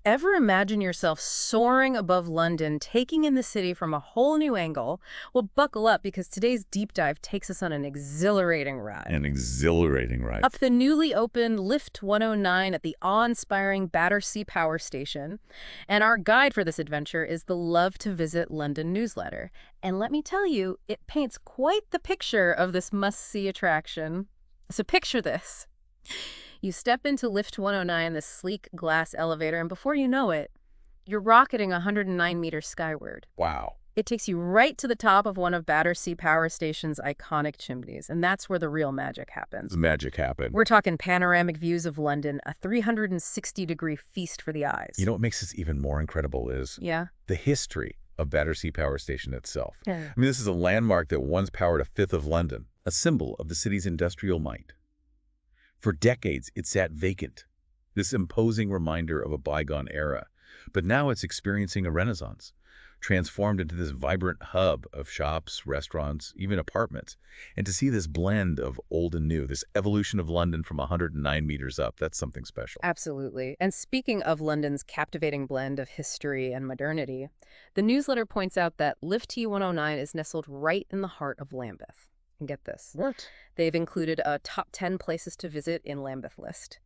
Ever imagine yourself soaring above London, taking in the city from a whole new angle? Well, buckle up because today's deep dive takes us on an exhilarating ride. An exhilarating ride. Up the newly opened Lift 109 at the awe-inspiring Battersea Power Station. And our guide for this adventure is the Love to Visit London newsletter. And let me tell you, it paints quite the picture of this must-see attraction. So picture this. You step into Lift 109, this sleek glass elevator, and before you know it, you're rocketing 109 meters skyward. Wow. It takes you right to the top of one of Battersea Power Station's iconic chimneys, and that's where the real magic happens. The magic happened. We're talking panoramic views of London, a 360-degree feast for the eyes. You know what makes this even more incredible is Yeah? the history of Battersea Power Station itself. Yeah. I mean, this is a landmark that once powered a fifth of London, a symbol of the city's industrial might. For decades, it sat vacant, this imposing reminder of a bygone era. But now it's experiencing a renaissance, transformed into this vibrant hub of shops, restaurants, even apartments. And to see this blend of old and new, this evolution of London from 109 meters up, that's something special. Absolutely. And speaking of London's captivating blend of history and modernity, the newsletter points out that Lift T109 is nestled right in the heart of Lambeth. And get this. What? They've included a top 10 places to visit in Lambeth list,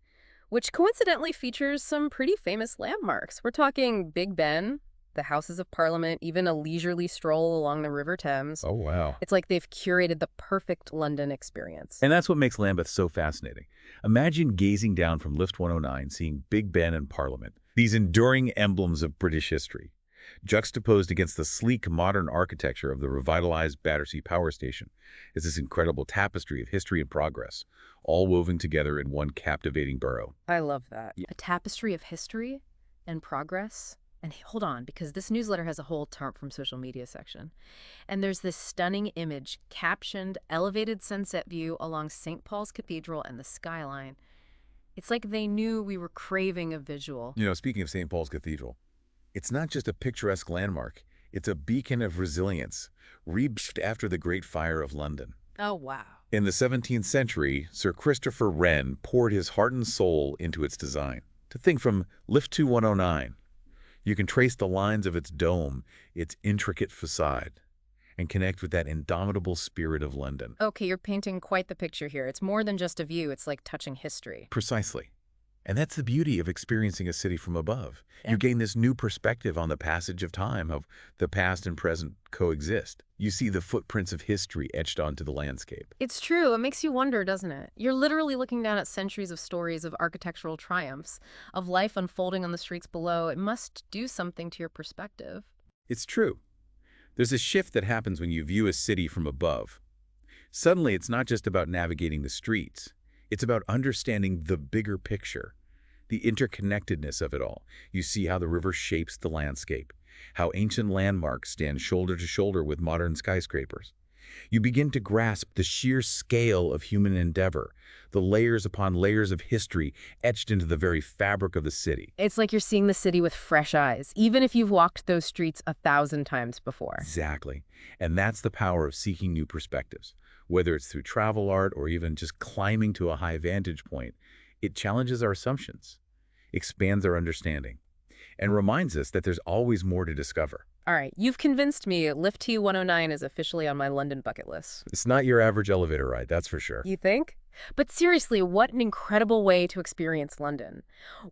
which coincidentally features some pretty famous landmarks. We're talking Big Ben, the Houses of Parliament, even a leisurely stroll along the River Thames. Oh, wow. It's like they've curated the perfect London experience. And that's what makes Lambeth so fascinating. Imagine gazing down from Lift 109, seeing Big Ben and Parliament, these enduring emblems of British history, juxtaposed against the sleek modern architecture of the revitalized Battersea Power Station is this incredible tapestry of history and progress, all woven together in one captivating borough. I love that. Yeah. A tapestry of history and progress. And hold on, because this newsletter has a whole tarp from social media section. And there's this stunning image, captioned, elevated sunset view along St. Paul's Cathedral and the skyline. It's like they knew we were craving a visual. You know, speaking of St. Paul's Cathedral, it's not just a picturesque landmark, it's a beacon of resilience, rebuilt after the Great Fire of London. Oh, wow. In the 17th century, Sir Christopher Wren poured his heart and soul into its design. To think from Lift 2109, you can trace the lines of its dome, its intricate facade, and connect with that indomitable spirit of London. Okay, you're painting quite the picture here. It's more than just a view, it's like touching history. Precisely. And that's the beauty of experiencing a city from above. Yeah. You gain this new perspective on the passage of time, of the past and present coexist. You see the footprints of history etched onto the landscape. It's true. It makes you wonder, doesn't it? You're literally looking down at centuries of stories of architectural triumphs, of life unfolding on the streets below. It must do something to your perspective. It's true. There's a shift that happens when you view a city from above. Suddenly, it's not just about navigating the streets. It's about understanding the bigger picture, the interconnectedness of it all. You see how the river shapes the landscape, how ancient landmarks stand shoulder to shoulder with modern skyscrapers. You begin to grasp the sheer scale of human endeavor, the layers upon layers of history etched into the very fabric of the city. It's like you're seeing the city with fresh eyes, even if you've walked those streets 1,000 times before. Exactly. And that's the power of seeking new perspectives. Whether it's through travel art or even just climbing to a high vantage point, it challenges our assumptions, expands our understanding, and reminds us that there's always more to discover. All right, you've convinced me. Lift T109 is officially on my London bucket list. It's not your average elevator ride, that's for sure. You think? But seriously, what an incredible way to experience London.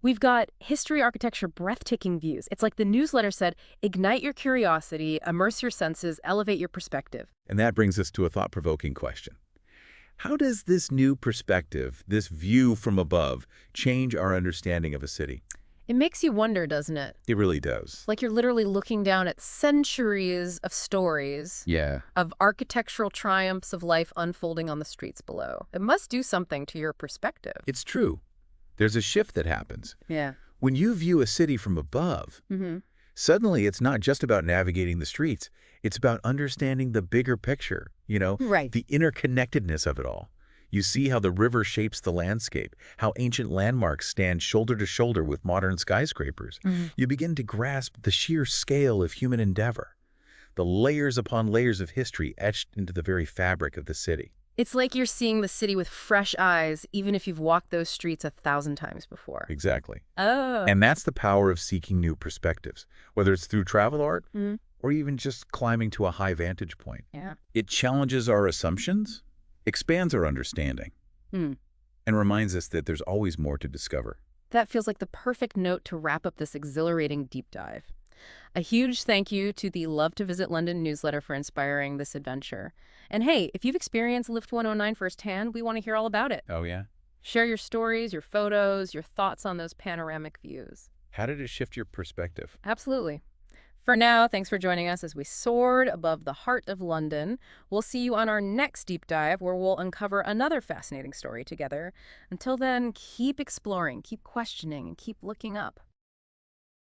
We've got history, architecture, breathtaking views. It's like the newsletter said, ignite your curiosity, immerse your senses, elevate your perspective. And that brings us to a thought-provoking question. How does this new perspective, this view from above, change our understanding of a city? It makes you wonder, doesn't it? It really does. Like you're literally looking down at centuries of stories Yeah. of architectural triumphs of life unfolding on the streets below. It must do something to your perspective. It's true. There's a shift that happens. Yeah. When you view a city from above, suddenly it's not just about navigating the streets. It's about understanding the bigger picture, Right. the interconnectedness of it all. You see how the river shapes the landscape, how ancient landmarks stand shoulder to shoulder with modern skyscrapers. You begin to grasp the sheer scale of human endeavor, the layers upon layers of history etched into the very fabric of the city. It's like you're seeing the city with fresh eyes, even if you've walked those streets 1,000 times before. Exactly. Oh. And that's the power of seeking new perspectives, whether it's through travel art Mm, or even just climbing to a high vantage point. yeah. It challenges our assumptions, expands our understanding, Hmm. and reminds us that there's always more to discover. That feels like the perfect note to wrap up this exhilarating deep dive. A huge thank you to the Love to Visit London newsletter for inspiring this adventure. And hey, if you've experienced Lift 109 firsthand, we want to hear all about it. Oh, yeah? Share your stories, your photos, your thoughts on those panoramic views. How did it shift your perspective? Absolutely. For now, thanks for joining us as we soared above the heart of London. We'll see you on our next deep dive where we'll uncover another fascinating story together. Until then, keep exploring, keep questioning, and keep looking up.